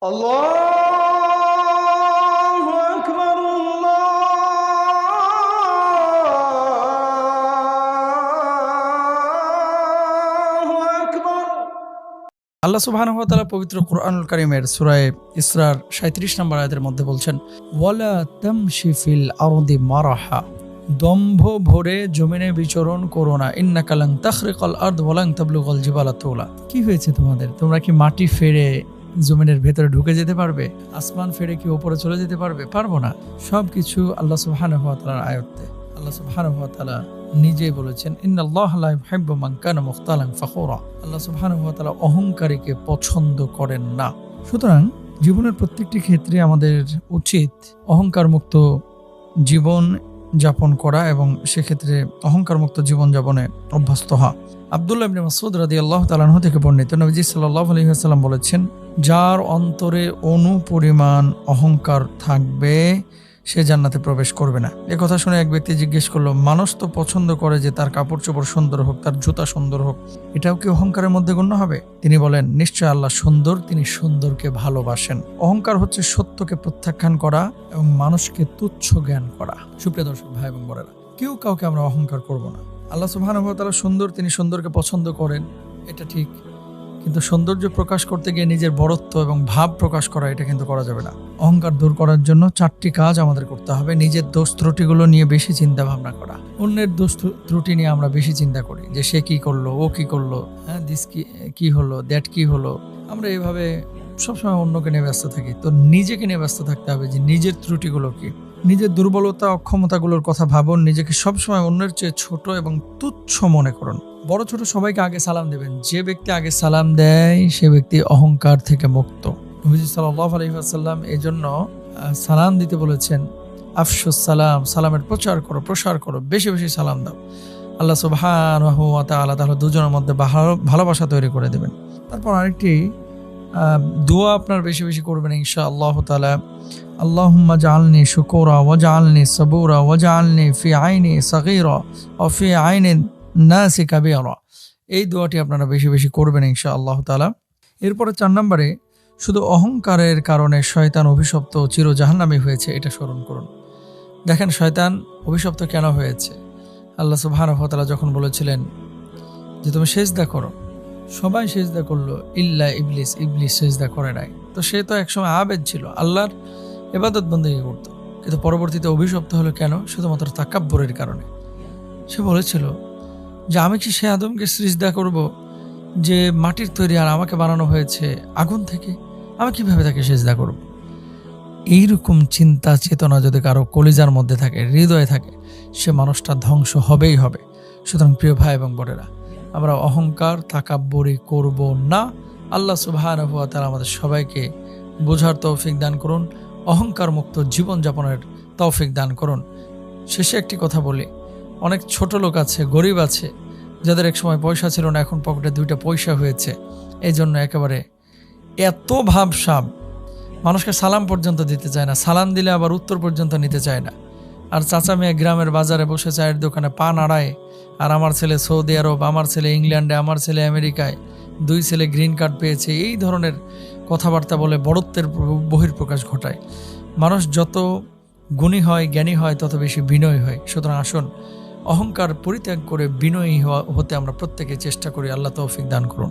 আল্লাহু আকবার, আল্লাহু আকবার। আল্লাহ সুবহানাহু ওয়া তাআলা পবিত্র কুরআনুল কারীমের সূরা ইসরার ৩৭ নম্বর আয়াতের মধ্যে বলছেন, ওয়ালা তামশি ফিল আরদি মারাহা, দম্ভ ভরে জমিনে বিচরণ করো না, ইন্নাকা লান তাখরিকাল আরদ ওয়া লান তাবলুগাল জিবালা তুলা। কি হয়েছে তোমাদের? তোমরা কি মাটি ফেরে জমিনের ভেতরে ঢুকে যেতে পারবে? আসমান ফেরে কি উপরে চলে যেতে পারবে? পারবো না। সবকিছু আল্লাহ সুবহানাহু ওয়া তাআলার আয়াতে। আল্লাহ সুবহানাহু ওয়া তাআলা নিজেই বলেছেন, ইন্নাল্লাহা লা ইউহিব্বু মান কানা মুখতালান ফাখুরা। আল্লাহ সুবহানাহু ওয়া তাআলা অহংকারীকে পছন্দ করেন না। সুতরাং জীবনের প্রত্যেকটি ক্ষেত্রে আমাদের উচিত অহংকার মুক্ত জীবন যাপন করা এবং সেক্ষেত্রে অহংকার মুক্ত জীবন যাপনে অভ্যস্ত হওয়া। আব্দুল্লাহ ইবনে মাসউদ রাদিয়াল্লাহু তাআলা আনহু থেকে বর্ণিত, নবীজি সাল্লাল্লাহু আলাইহি ওয়াসাল্লাম বলেছেন, যার অন্তরে অণু পরিমাণ অহংকার থাকবে সে জান্নাতে প্রবেশ করবে না। এ কথা শুনে এক ব্যক্তি জিজ্ঞেস করলো, মানুষ তো পছন্দ করে যে তার কাপড় চোপড় সুন্দর হোক, তার জুতা সুন্দর হোক, এটাও কি অহংকারের মধ্যে গণ্য হবে? তিনি বলেন, নিশ্চয় আল্লাহ সুন্দর, তিনি সুন্দরকে ভালোবাসেন। অহংকার হচ্ছে সত্যকে প্রত্যাখ্যান করা এবং মানুষকে তুচ্ছ জ্ঞান করা। সুপ্রিয় দর্শক ভাই এবং বোনেরা, কেউ কাউকে আমরা অহংকার করব না। আল্লাহ সুবহানাহু ওয়া তাআলা সুন্দর, তিনি সুন্দরকে পছন্দ করেন, এটা ঠিক। কিন্তু সৌন্দর্য প্রকাশ করতে গিয়ে নিজের বড়ত্ব এবং ভাব প্রকাশ করা, এটা কিন্তু করা যাবে না। অহংকার দূর করার জন্য 4টি কাজ আমাদের করতে হবে। নিজের দোষ ত্রুটিগুলো নিয়ে বেশি চিন্তা ভাবনা করা। অন্যের দোষ ত্রুটি নিয়ে আমরা বেশি চিন্তা করি, যে সে কি করলো, ও কি করলো, হ্যাঁ দিস কি হলো, দ্যাট কি হলো। আমরা এইভাবে সবসময় অন্যকে নিয়ে ব্যস্ত থাকি। তো নিজেকে নিয়ে ব্যস্ত থাকতে হবে যে নিজের ত্রুটিগুলো কি, নিজের দুর্বলতা অক্ষমতাগুলোর কথা ভাবুন। নিজেকে সবসময় অন্যের চেয়ে ছোট এবং তুচ্ছ মনে করুন। বড় ছোট সবাইকে আগে সালাম দেবেন। যে ব্যক্তি আগে সালাম দেয় সে ব্যক্তি অহংকার থেকে মুক্ত। নবীজি সাল্লাল্লাহু আলাইহি ওয়াসাল্লাম এই জন্য সালাম দিতে বলেছেন, আফশুস সালাম, সালামের প্রসার করো, বেশি বেশি সালাম দাও। আল্লাহ সুবহানাহু ওয়া তাআলা তাহলে দুজনের মধ্যে ভালোবাসা তৈরি করে দেবেন। তারপর আরেকটি দোয়া আপনার বেশি বেশি করবেন ইনশাআল্লাহ তাআলা। আল্লাহুম্মা জাআলনি শুকুরা ওয়া জাআলনি সাবুরা ওয়া জাআলনি ফি আইনি সাগীরা ওয়া ফি আইনি নাসি কাবীরা। এই দোয়াটি আপনারা বেশি বেশি করবেন ইনশাআল্লাহ তাআলা। এরপরে 4 নম্বরে, শুধু অহংকারের কারণে শয়তান অভিশপ্ত ও চির জাহান্নামী হয়েছে, এটা স্মরণ করুন। দেখেন শয়তান অভিশপ্ত কেন হয়েছে? আল্লাহ সুবহানাহু ওয়া তাআলা যখন বলেছিলেন যে তুমি সিজদা করো, সবাই সিজদা করলো ইল্লা ইবলিস, ইবলিস সিজদা করে নাই। তো সে তো একসময় আবেদ ছিল, আল্লাহর ইবাদত বন্দেগী করত, কিন্তু পরবর্তীতে অভিশপ্ত হলো কেন? শুধুমাত্র তাকাব্বুরের কারণে। সে বলেছিল যে আমি কি সে আদমকে সিজদা করব যে মাটির তৈরি, আর আমাকে বানানো হয়েছে আগুন থেকে? আমি কিভাবে তাকে সিজদা করব? এইরকম চিন্তা চেতনা যদি কারো কলিজার মধ্যে থাকে, হৃদয়ে থাকে, সে মানুষটা ধ্বংস হবেই হবে। সুতরাং প্রিয় ভাই এবং বোনেরা, আমরা অহংকার তাকাব্বুরি করব না। আল্লাহ সুবহানাহু ওয়া তাআলা আমাদের সবাইকে বোঝার তৌফিক দান করুন, অহংকার মুক্ত জীবনযাপনের তৌফিক দান করুন। শেষে একটি কথা বলি, অনেক ছোট লোক আছে, গরিব আছে, যাদের এক সময় পয়সা ছিল না, এখন পকেটে 2টা পয়সা হয়েছে। এই জন্য একেবারে এত ভাবসাব, মানুষকে সালাম পর্যন্ত দিতে চায় না, সালাম দিলে আবার উত্তর পর্যন্ত নিতে চায় না। আর চাচা মেয়ে গ্রামের বাজারে বসে চায়ের দোকানে পা নাড়ায়, আর আমার ছেলে সৌদি আরব, আমার ছেলে ইংল্যান্ডে, আমার ছেলে আমেরিকায়, 2 ছেলে গ্রিন কার্ড পেয়েছে, এই ধরনের কথাবার্তা বলে বড়ত্বের বহিঃপ্রকাশ ঘটায়। মানুষ যত গুণী হয়, জ্ঞানী হয়, তত বেশি বিনয়ী হয়। সুতরাং আসুন অহংকার পরিত্যাগ করে বিনয়ী হতে আমরা প্রত্যেকে চেষ্টা করি। আল্লাহ তৌফিক দান করুন।